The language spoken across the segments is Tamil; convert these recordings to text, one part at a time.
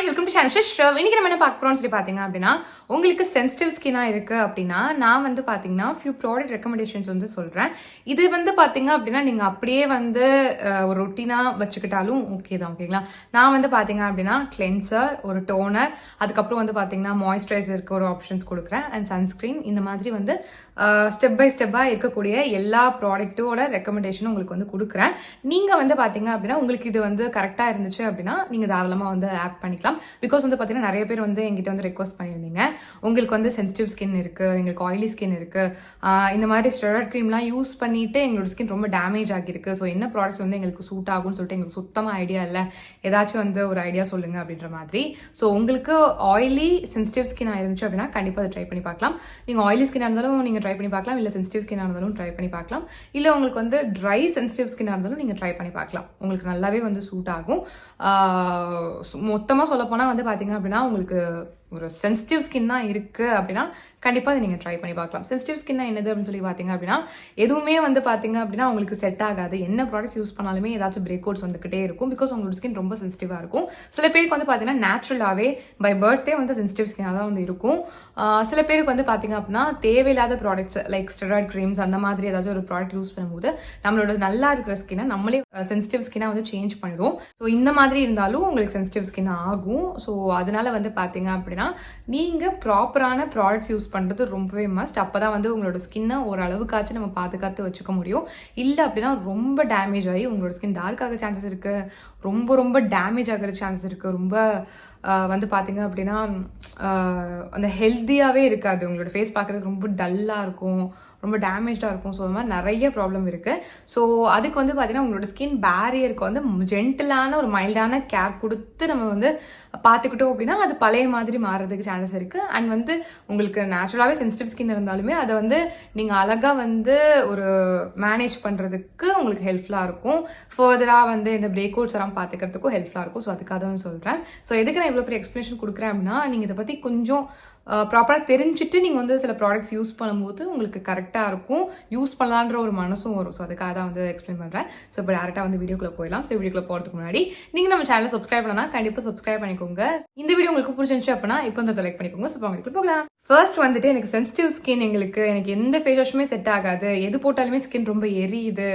Welcome to channel show. இன்னைக்கு நம்ம என்ன பார்க்க போறோம்னு சொல்லி பாத்தீங்க அப்படின்னா, உங்களுக்கு சென்சிட்டிவ் ஸ்கின்னா இருக்கு அப்படின்னா நான் வந்து பாத்தீங்கன்னா ஃபியூ ப்ராடக்ட் ரெக்கமெண்டேஷன்ஸ் வந்து சொல்றேன். இது வந்து பாத்தீங்க அப்படின்னா நீங்க அப்படியே வந்து ஒரு ரொட்டீனா வச்சுக்கிட்டாலும் ஓகே தான், ஓகேங்களா? நான் வந்து பாத்தீங்க அப்படின்னா கிளென்சர், ஒரு டோனர், அதுக்கப்புறம் வந்து பாத்தீங்கன்னா மாய்ஸ்சரைசருக்கு ஒரு ஆப்ஷன்ஸ் கொடுக்குறேன் அண்ட் சன்ஸ்கிரீன். இந்த மாதிரி வந்து ஸ்டெப் பை ஸ்டெப்பா இருக்கக்கூடிய எல்லா ப்ராடக்ட்டோட ரெக்கமெண்டேஷனும் உங்களுக்கு வந்து கொடுக்குறேன். நீங்க வந்து பாத்தீங்க அப்படின்னா உங்களுக்கு இது வந்து கரெக்டா இருந்துச்சு அப்படின்னா நீங்க தாராளமா வந்து ஆட் பண்ணிக்கலாம். பிகாஸ் வந்து பாத்தீங்கன்னா நிறைய பேர் வந்து எங்கிட்ட வந்து ரெக்வஸ்ட் பண்ணியிருந்தீங்க, உங்களுக்கு வந்து சென்சிட்டிவ் ஸ்கின் இருக்கு, எங்களுக்கு ஆயிலி ஸ்கின் இருக்கு, இந்த மாதிரி ஸ்டெராய்ட் க்ரீம்லாம் யூஸ் பண்ணிட்டு எங்களோட ஸ்கின் ரொம்ப டேமேஜ் ஆகிருக்கு, ஸோ என்ன ப்ராடக்ட்ஸ் வந்து எங்களுக்கு சூட் ஆகும்னு சொல்லிட்டு எங்களுக்கு சுத்தமாக ஐடியா இல்லை, ஏதாச்சும் வந்து ஒரு ஐடியா சொல்லுங்க அப்படின்ற மாதிரி. ஸோ உங்களுக்கு ஆயிலி சென்சிட்டிவ் ஸ்கின் இருந்துச்சு அப்படின்னா கண்டிப்பாக அதை ட்ரை பண்ணி பார்க்கலாம். நீங்கள் ஆயிலி ஸ்கின்னாக இருந்தாலும் நீங்கள் ட்ரை பண்ணி பார்க்கலாம், இல்லை சென்சிட்டிவ் ஸ்கின்னாக இருந்தாலும் ட்ரை பண்ணி பார்க்கலாம், இல்லை உங்களுக்கு வந்து ட்ரை சென்சிட்டிவ் ஸ்கின்னாக இருந்தாலும் நீங்கள் ட்ரை பண்ணி பார்க்கலாம். உங்களுக்கு நல்லாவே வந்து சூட் ஆகும். மொத்தமாக சொல்லப்போனால் வந்து பார்த்தீங்க அப்படின்னா உங்களுக்கு ஒரு சென்சிட்டிவ் ஸ்கின் தான் இருக்குது அப்படின்னா கண்டிப்பாக அதை நீங்கள் ட்ரை பண்ணி பார்க்கலாம். சென்சிட்டிவ் ஸ்கின்னா என்னது அப்படின்னு சொல்லி பார்த்தீங்க அப்படின்னா எதுவுமே வந்து பார்த்தீங்க அப்படின்னா உங்களுக்கு செட் ஆகாது. என்ன ப்ராடக்ட்ஸ் யூஸ் பண்ணாலுமே ஏதாச்சும் பிரேக் அவுட்ஸ் வந்துக்கிட்டே இருக்கும். பிகாஸ் உங்களோட ஸ்கின் ரொம்ப சென்சிட்டிவாக இருக்கும். சில பேருக்கு வந்து பார்த்தீங்கன்னா நேச்சுரலாகவே பை பர்த்டே வந்து சென்சிட்டிவ் ஸ்கின்னாக தான் வந்து இருக்கும். சில பேருக்கு வந்து பார்த்தீங்க அப்படின்னா தேவையில்லாத ப்ராடக்ட்ஸ் லைக் ஸ்டெராய்ட் க்ரீம்ஸ் அந்த மாதிரி ஏதாச்சும் ஒரு ப்ராடக்ட் யூஸ் பண்ணும்போது நம்மளோட நல்லா இருக்கிற ஸ்கின்னை நம்மளே சென்சிட்டிவ் ஸ்கின்னாக வந்து சேஞ்ச் பண்ணிடுவோம். ஸோ இந்த மாதிரி இருந்தாலும் உங்களுக்கு சென்சிட்டிவ் ஸ்கின் ஆகும். ஸோ அதனால வந்து பார்த்தீங்க அப்படின்னா நீங்க ப்ராப்பரான ப்ராடக்ட்ஸ் யூஸ் பண்றது ரொம்பவே மஸ்ட். அப்பதான் வந்து உங்களோட ஸ்கின்னை ஓரளவுக்காச்சும் நம்ம பாதுகாத்து வச்சுக்க முடியும். இல்லை அப்படின்னா ரொம்ப டேமேஜ் ஆகி உங்களோட ஸ்கின் டார்க் ஆக சான்சஸ் இருக்கு, ரொம்ப ரொம்ப டேமேஜ் ஆகிற சான்சஸ் இருக்கு. ரொம்ப வந்து பார்த்தீங்க அப்படின்னா அந்த ஹெல்த்தியாகவே இருக்காது. உங்களோட ஃபேஸ் பார்க்குறதுக்கு ரொம்ப டல்லாக இருக்கும், ரொம்ப டேமேஜாக இருக்கும். ஸோ அது மாதிரி நிறைய ப்ராப்ளம் இருக்குது. ஸோ அதுக்கு வந்து பார்த்தீங்கன்னா உங்களோட ஸ்கின் பேரியருக்கு வந்து ஜென்டிலான ஒரு மைல்டான கேர் கொடுத்து நம்ம வந்து பார்த்துக்கிட்டோம் அப்படின்னா அது பழைய மாதிரி மாறுறதுக்கு சான்சஸ் இருக்குது. அண்ட் வந்து உங்களுக்கு நேச்சுரலாகவே சென்சிட்டிவ் ஸ்கின் இருந்தாலுமே அதை வந்து நீங்கள் அழகாக வந்து ஒரு மேனேஜ் பண்ணுறதுக்கு உங்களுக்கு ஹெல்ப்ஃபுல்லாக இருக்கும். ஃபர்தராக வந்து இந்த பிரேக் அவுட்ஸ் எல்லாம் பார்த்துக்கிறதுக்கும் ஹெல்ப்ஃபுல்லாக இருக்கும். ஸோ அதுக்காக தான் சொல்கிறேன். ஸோ எதுக்கு நான் இவ்வளோ பெரிய எக்ஸ்ப்ளனேஷன் கொடுக்குறேன் அப்படின்னா நீங்கள் இதை பற்றி கொஞ்சம் ப்ராப்பராக தெரிஞ்சுட்டு நீங்கள் வந்து சில ப்ராடக்ட்ஸ் யூஸ் பண்ணும்போது உங்களுக்கு கரெக்டாக இருக்கும், யூஸ் பண்ணலான்ற ஒரு மனசும் வரும். ஸோ அதுக்காக தான் வந்து எக்ஸ்பிளைன் பண்ணுறேன். ஸோ இப்போ டேரெக்டாக வந்து வீடியோக்குள்ளே போயிடலாம். ஸோ வீடியோக்குள்ளே போகிறதுக்கு முன்னாடி நீங்கள் நம்ம சேனலை சப்ஸ்கிரைப் பண்ணால் கண்டிப்பாக சப்ஸ்கிரைப் பண்ணிக்கோங்க. இந்த வீடியோ உங்களுக்கு பிடிச்சிருந்துச்சு அப்படின்னா இப்போ வந்து லைக் பண்ணிக்கோங்க. ஸோ உங்களுக்கு போகலாம். ஃபர்ஸ்ட் வந்துட்டு எனக்கு சென்சிட்டிவ் ஸ்கின், எனக்கு எந்த ஃபேஸ் வாஷுமே செட் ஆகாது, எது போட்டாலுமே ஸ்கின் ரொம்ப எரியுது,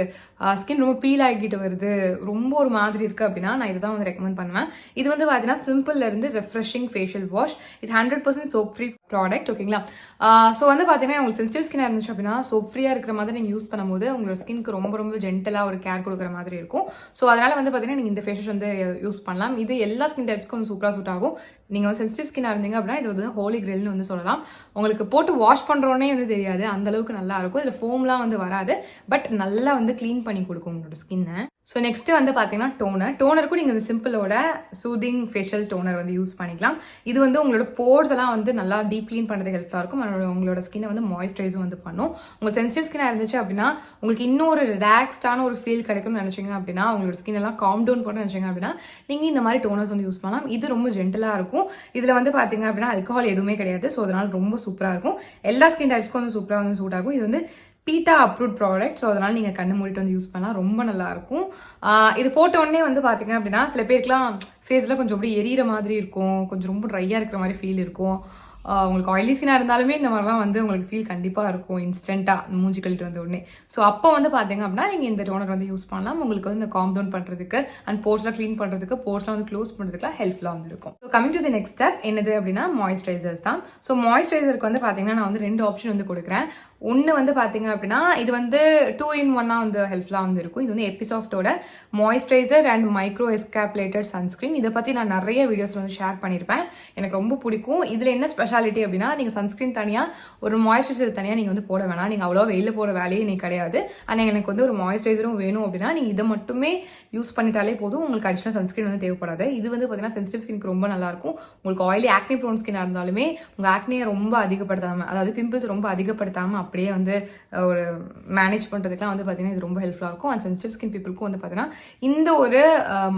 ஸ்கின் ரொம்ப பீல் ஆகிட்டு வருது, ரொம்ப ஒரு மாதிரி இருக்குது அப்படின்னா நான் இதுதான் வந்து ரெக்கமெண்ட் பண்ணுவேன். இது வந்து பார்த்தீங்கன்னா சிம்பிள்ல இருந்து ரெஃப்ரெஷிங் ஃபேஷியல் வாஷ். இது 100% சோப் ஃப்ரீ ப்ராடக்ட், ஓகேங்களா? ஸோ வந்து பார்த்தீங்கன்னா உங்களுக்கு சென்சிட்டிவ் ஸ்கின்னாக இருந்துச்சு அப்படின்னா சோப் ஃப்ரீயாக இருக்கிற மாதிரி நீங்கள் யூஸ் பண்ணும்போது உங்களோட ஸ்கின்க்கு ரொம்ப ரொம்ப ஜென்டலாக ஒரு கேர் கொடுக்குற மாதிரி இருக்கும். ஸோ அதனால் வந்து பார்த்தீங்கன்னா நீங்கள் இந்த ஃபேஸ் வாஷ் வந்து யூஸ் பண்ணலாம். இது எல்லா ஸ்கின் டைப்ஸ்க்கும் வந்து சூப்பராக சூட் ஆகும். நீங்கள் வந்து சென்சிட்டிவ் ஸ்கின்னாக இருந்தீங்க அப்படின்னா இது வந்து ஹோலி கிரெயில்னு வந்து சொல்லலாம். உங்களுக்கு போட்டு வாஷ் பண்ணுறோன்னே வந்து தெரியாது, அந்த அளவுக்கு நல்லா இருக்கும். இதில் ஃபோம்லாம் வந்து வராது, பட் நல்லா வந்து க்ளீன் பண்ணி கொடுக்கும் உங்களோட ஸ்கின்னை. ஸோ நெக்ஸ்ட்டு வந்து பார்த்தீங்கன்னா டோனருக்கும் நீங்கள் இந்த சிம்பிளோட சூதிங் ஃபேஷியல் டோனர் வந்து யூஸ் பண்ணிக்கலாம். இது வந்து உங்களோட போர்ஸ் எல்லாம் வந்து நல்லா டீப் க்ளீன் பண்ணுறது ஹெல்ப்ஃபுல்லாக இருக்கும். உங்களோட ஸ்கின்னை வந்து மாய்ஸ்சரைஸும் வந்து பண்ணும். உங்களுக்கு சென்சிட்டிவ் ஸ்கின்னாக இருந்துச்சு அப்படின்னா உங்களுக்கு இன்னொரு ரிலாக்ஸ்டான ஒரு ஃபீல் கிடைக்கும்னு நினச்சிங்க அப்படின்னா, உங்களோட ஸ்கின் எல்லாம் காம் டவுன் பண்ண நினச்சிங்க அப்படின்னா நீங்கள் இந்த மாதிரி டோனர்ஸ் வந்து யூஸ் பண்ணலாம். இது ரொம்ப ஜென்டலாக இருக்கும். இதில் வந்து பார்த்தீங்க அப்படின்னா ஆல்கஹால் எதுவுமே கிடையாது. ஸோ அதனால் ரொம்ப சூப்பராக இருக்கும். எல்லா ஸ்கின் டைப்ஸ்க்கும் வந்து சூப்பராக வந்து சூட் ஆகும். இது வந்து பீட்டா அப்ரூவ்ட் ப்ராடக்ட். ஸோ அதனால் நீங்கள் கண்ணு மூடிட்டு வந்து யூஸ் பண்ணலாம், ரொம்ப நல்லாயிருக்கும். இது போட்ட உடனே வந்து பார்த்தீங்க அப்படின்னா சில பேருக்குலாம் ஃபேஸில் கொஞ்சம் அப்படி எரியிற மாதிரி இருக்கும், கொஞ்சம் ரொம்ப ட்ரையாக இருக்கிற மாதிரி ஃபீல் இருக்கும். உங்களுக்கு ஆயிலி ஸ்கின்னாக இருந்தாலுமே இந்த மாதிரிலாம் வந்து உங்களுக்கு ஃபீல் கண்டிப்பாக இருக்கும் இன்ஸ்டண்ட்டாக மூஞ்சி கழிட்டு வந்த உடனே. ஸோ அப்போ வந்து பார்த்தீங்க அப்படின்னா நீங்கள் இந்த டோனர் வந்து யூஸ் பண்ணலாம். உங்களுக்கு வந்து இந்த காம் டவுன் பண்ணுறதுக்கு அண்ட் போர்ஸ்லாம் க்ளீன் பண்ணுறதுக்கு, போர்ஸ்லாம் வந்து க்ளோஸ் பண்ணுறதுக்குலாம் ஹெல்ப்ஃபுல்லாக வந்து இருக்கும். So coming to the next step என்னது அப்படின்னா மாய்ஸ்சரைசர்ஸ் தான். ஸோ மாய்ஸ்சரைசருக்கு வந்து பார்த்தீங்கன்னா நான் வந்து 2 ஆப்ஷன் வந்து கொடுக்குறேன். ஒன்று வந்து பார்த்தீங்க அப்படின்னா இது வந்து 2-in-1 வந்து ஹெல்ப்ஃபுல்லாக வந்து இருக்கும். இது வந்து எபிசாஃப்டோட மாய்ஸ்சரைசர் அண்ட் மைக்ரோ எஸ்கேப்லேட்டட் சன்ஸ்கிரீன். இதை பற்றி நான் நிறைய வீடியோஸில் வந்து ஷேர் பண்ணியிருப்பேன், எனக்கு ரொம்ப பிடிக்கும். இதில் என்ன ஸ்பெஷாலிட்டி அப்படின்னா நீங்கள் சன்ஸ்கிரீன் தனியாக ஒரு மாய்ஸ்சரைசர் தனியாக நீங்கள் வந்து போட வேணாம். நீங்கள் அவ்வளோ வெளியில் போகிற வேலையே நீ கிடையாது. ஆனால் எனக்கு வந்து ஒரு மாய்ஸ்சரைசரும் வேணும் அப்படின்னா நீங்கள் இதை மட்டுமே யூஸ் பண்ணிட்டாலே போதும், உங்களுக்கு அடிஷனல் சன்ஸ்கிரீன் வந்து தேவைப்படாது. இது வந்து பார்த்தீங்கன்னா சென்சிட்டிவ் ஸ்கின்க்கு ரொம்ப நல்லாயிருக்கும். உங்களுக்கு ஆயிலி ஆக்னி ப்ரோன் ஸ்கின்னாக இருந்தாலுமே உங்கள் ஆக்னியை ரொம்ப அதிகப்படுத்தாமல், அதாவது பிம்பிள்ஸ் ரொம்ப அதிகப்படுத்தாமல் அப்படியே வந்து ஒரு மேனேஜ் பண்ணுறதுக்குலாம் வந்து பார்த்தீங்கன்னா இது ரொம்ப ஹெல்ப்ஃபுல்லாக இருக்கும். அண்ட் சென்சிட்டிவ் ஸ்கின் பீப்புளுக்கும் வந்து பார்த்தீங்கன்னா இந்த ஒரு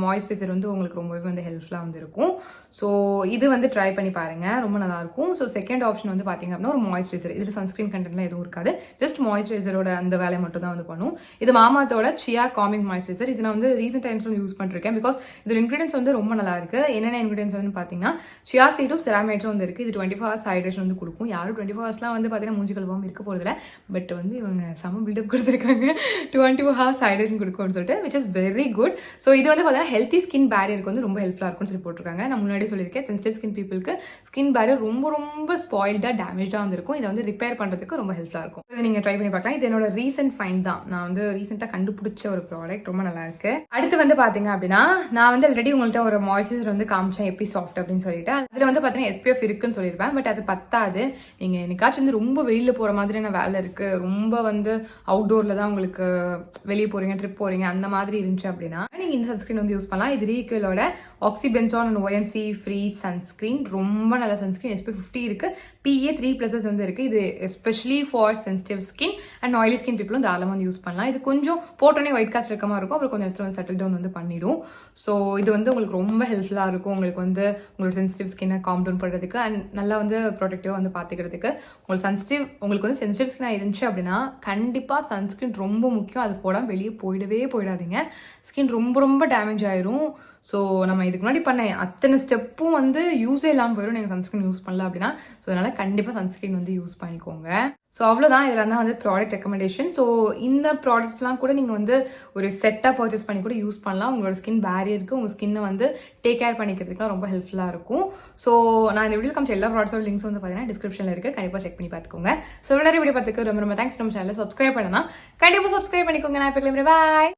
மாய்ஸ்சரைசர் வந்து உங்களுக்கு ரொம்பவே வந்து ஹெல்ப்ஃபுல்லாக வந்து இருக்கும். ஸோ இது வந்து ட்ரை பண்ணி பாருங்கள், ரொம்ப நல்லாயிருக்கும். ஸோ செகண்ட் ஆப்ஷன் வந்து பார்த்தீங்க அப்படின்னா ஒரு மாய்ஸ்சரைசர். இதில் சன்ஸ்கிரீன் கண்டென்ட்லாம் எதுவும் இருக்காது, ஜஸ்ட் மாய்ஸ்சரைசரோட அந்த வேலையை மட்டும் தான் வந்து பண்ணும். இது மாமாத்தோட சியா காமிங் மாய்ஸ்சரைசர். இது நான் வந்து ரீசெண்ட் டைம்ஸ்ல யூஸ் பண்ணிருக்கேன். பிகாஸ் இது இன்கிரீடியன்ஸ் வந்து ரொம்ப நல்லா இருக்கு. என்னென்ன இன்கிரீடியன்ஸ் வந்து பார்த்தீங்கன்னா சியா சீடும் செராமைட்ஸும் வந்து இருக்கு. இது 24 hours ஹைட்ரேஷன் வந்து கொடுக்கும். யாரும் 24 hours வந்து பார்த்தீங்கன்னா மூஞ்சி கழுவாமல் இருக்க போகிறதில்ல. பட் வந்து இவங்க செம பில்டப் கொடுத்துருக்காங்க, 24 hours ஹைட்ரேஷன் கொடுக்கும்னு சொல்லிட்டு, which is very good. So இது வந்து பார்த்தீங்கன்னா ஹெல்த்தி ஸ்கின் பேரியருக்கு வந்து ரொம்ப ஹெல்ப்ஃபுல்லாக இருக்கும்னு சொல்லி போட்டிருக்காங்க. நான் முன்னாடி சொல்லியிருக்கேன், சென்சிட்டிவ் ஸ்கின் பீப்புளுக்கு ஸ்கின் பேரியர் ரொம்ப ரொம்ப ஸ்பாயில்டாக டேமேஜாக வந்துருக்கும். இதை வந்து ரிப்பேர் பண்ணுறதுக்கு ரொம்ப ஹெல்ப்ஃபுல்லாக இருக்கும். இதை நீங்கள் ட்ரை பண்ணி பார்க்கலாம். இது என்னோட ரீசெண்ட் ஃபைண்ட் தான். நான் வந்து ரீசெண்டாக கண்டுபிடிச்ச ஒரு ப்ராடக்ட், ரொம்ப நல்லா இருக்கு. அடுத்து வந்து பாத்தீங்க அப்படின்னா நான் வந்து ஆல்ரெடி உங்கள்கிட்ட ஒரு மாய்ஸ்சரைசர் வந்து காமிச்சேன் எப்பி சாஃப்ட் அப்படின்னு சொல்லிட்டு. அதுல வந்து பாத்தீங்கன்னா SPF இருக்குன்னு சொல்லியிருப்பேன். பட் அது பத்தாது. நீங்க என்னைக்காச்சும் வந்து ரொம்ப வெளியில போற மாதிரியான வேலை இருக்கு, ரொம்ப வந்து அவுட்டோர்ல தான் உங்களுக்கு வெளியே போறீங்க, ட்ரிப் போறீங்க, அந்த மாதிரி இருந்துச்சு அப்படின்னா நீங்க இந்த சன்ஸ்கிரீன் வந்து யூஸ் பண்ணலாம். இது ரீக்வலோட ஆக்சிபென்சான் அண்ட் OMC ஃப்ரீ சன்ஸ்கிரீன். ரொம்ப நல்ல சன்ஸ்கிரீன். SPF 50 இருக்கு, PA 3+ வந்து இருக்கு. இது especially for sensitive skin and oily skin பீப்புளும் தாராளமாக வந்து யூஸ் பண்ணலாம். இது கொஞ்சம் போட்டோன்னே ஒயிட் காஸ்ட் இருக்கமா இருக்கும், அப்புறம் கொஞ்சம் இடத்துல வந்து செட்டில் டவுன் வந்து பண்ணிடும். ஸோ இது வந்து உங்களுக்கு ரொம்ப ஹெல்ப்ஃபுல்லாக இருக்கும். உங்களுக்கு வந்து உங்களோட சென்சிட்டிவ் ஸ்கின்னை காம் டவுன் பண்ணுறதுக்கு அண்ட் நல்லா வந்து ப்ரொடெக்டிவாக வந்து பார்த்துக்கிறதுக்கு. உங்களுக்கு வந்து சென்சிட்டிவ் ஸ்கின்னாக இருந்துச்சு அப்படின்னா கண்டிப்பாக சன்ஸ்கிரீன் ரொம்ப முக்கியம். அது போடாமல் வெளியே போயிடாதீங்க. ஸ்கின் ரொம்ப ரொம்ப டேமேஜ் ஆயிரும். ஸோ நம்ம இதுக்கு முன்னாடி பண்ண அத்தனை ஸ்டெப்பும் வந்து யூஸே இல்லாமல் போயிடும் நீங்கள் சன்ஸ்கிரீன் யூஸ் பண்ணல அப்படின்னா. ஸோ அதனால் கண்டிப்பாக சன்ஸ்கிரீன் வந்து யூஸ் பண்ணிக்கோங்க. ஸோ அவ்வளோதான், இதில் தான் வந்து ப்ராடக்ட் ரெக்கமெண்டேஷன். ஸோ இந்த ப்ராடக்ட்ஸ்லாம் கூட நீங்கள் வந்து ஒரு செட்டாக பர்ச்சேஸ் பண்ணி கூட யூஸ் பண்ணலாம். உங்களோட ஸ்கின் பேரியருக்கு உங்கள் ஸ்கின்னை வந்து டேக் கேர் பண்ணிக்கிறதுக்குலாம் ரொம்ப ஹெல்ப்ஃபுல்லாக இருக்கும். ஸோ நான் இந்த வீடியோ காமிச்ச எல்லா ப்ராடக்ட்ஸோட லிங்க்ஸ் வந்து பார்த்தீங்கன்னா டிஸ்கிரிப்ஷனில் இருக்குது, கண்டிப்பாக செக் பண்ணி பார்த்துக்கோங்க. ஸோ எல்லாரும் வீடியோ பார்த்துக்கு ரொம்ப ரொம்ப தேங்க்ஸ். நம்ம சேனலை சப்ஸ்கிரைப் பண்ணலாம், கண்டிப்பாக சப்ஸ்கிரைப் பண்ணிக்கோங்க. நான் இப்போ பாய்.